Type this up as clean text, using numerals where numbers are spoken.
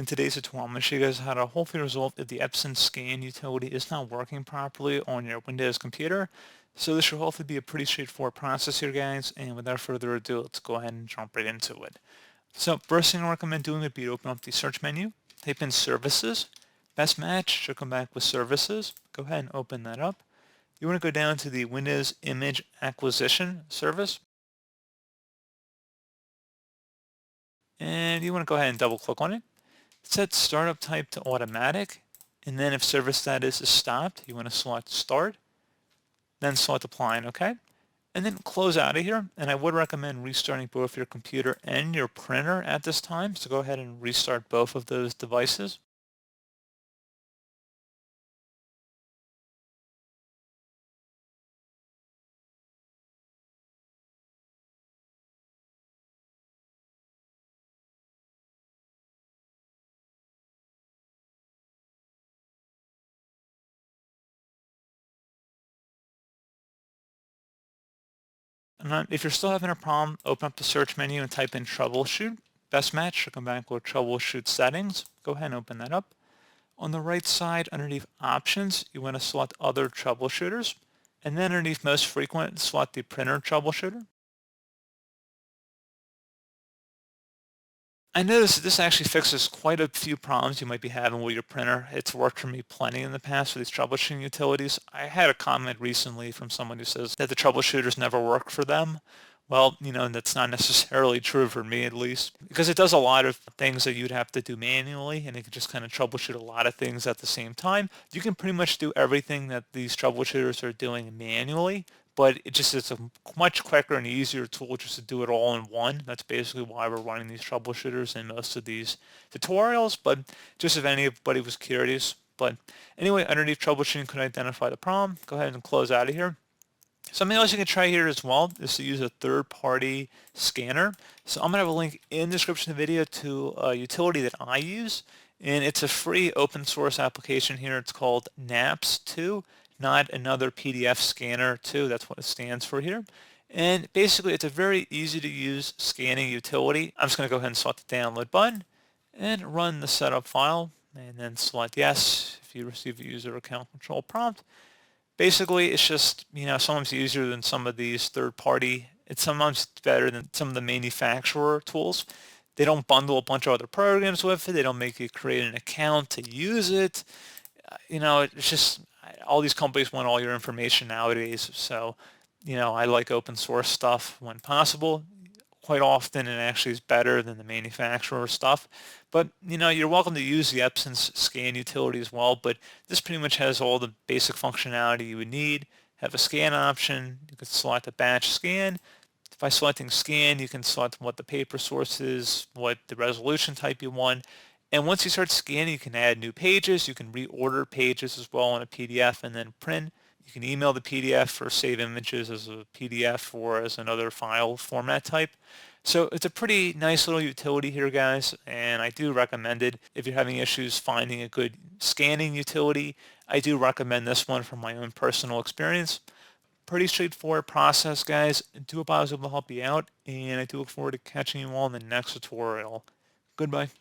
In today's tutorial, I'm going to show you guys how to hopefully resolve if the Epson scan utility is not working properly on your Windows computer. So this should hopefully be a pretty straightforward process here, guys, and without further ado, let's go ahead and jump right into it. So first thing I recommend doing would be to open up the search menu, type in services. Best match should come back with services. Go ahead and open that up. You want to go down to the Windows Image Acquisition service, and you want to go ahead and double click on it. Set startup type to automatic, and then if service status is stopped, you want to select start, then select apply and OK, and then close out of here. And I would recommend restarting both your computer and your printer at this time, so go ahead and restart both of those devices. And then if you're still having a problem, open up the search menu and type in troubleshoot. Best match should come back with troubleshoot settings. Go ahead and open that up. On the right side, underneath options, you want to select other troubleshooters. And then underneath most frequent, select the printer troubleshooter. I noticed this actually fixes quite a few problems you might be having with your printer. It's worked for me plenty in the past with these troubleshooting utilities. I had a comment recently from someone who says that the troubleshooters never work for them. Well, that's not necessarily true for me at least, because it does a lot of things that you'd have to do manually, and it can just kind of troubleshoot a lot of things at the same time. You can pretty much do everything that these troubleshooters are doing manually, but it's a much quicker and easier tool just to do it all in one. That's basically why we're running these troubleshooters in most of these tutorials, but just if anybody was curious. But anyway, underneath troubleshooting could identify the problem. Go ahead and close out of here. Something else you can try here as well is to use a third-party scanner. So I'm going to have a link in the description of the video to a utility that I use, and it's a free open source application here. It's called NAPS 2, not another PDF scanner 2. That's what it stands for here. And basically, it's a very easy to use scanning utility. I'm just going to go ahead and select the download button and run the setup file, and then select yes if you receive a user account control prompt. Basically, it's just, sometimes easier than some of these third-party. It's sometimes better than some of the manufacturer tools. They don't bundle a bunch of other programs with it. They don't make you create an account to use it. It's just all these companies want all your information nowadays. So, I like open source stuff when possible. Quite often it actually is better than the manufacturer stuff. But you're welcome to use the Epson scan utility as well, but this pretty much has all the basic functionality you would need. Have a scan option, you can select a batch scan. By selecting scan, you can select what the paper source is, what the resolution type you want. And once you start scanning, you can add new pages, you can reorder pages as well on a PDF and then print. You can email the PDF or save images as a PDF or as another file format type. So it's a pretty nice little utility here, guys, and I do recommend it. If you're having issues finding a good scanning utility, I do recommend this one from my own personal experience. Pretty straightforward process, guys. I do hope I was able to help you out, and I do look forward to catching you all in the next tutorial. Goodbye.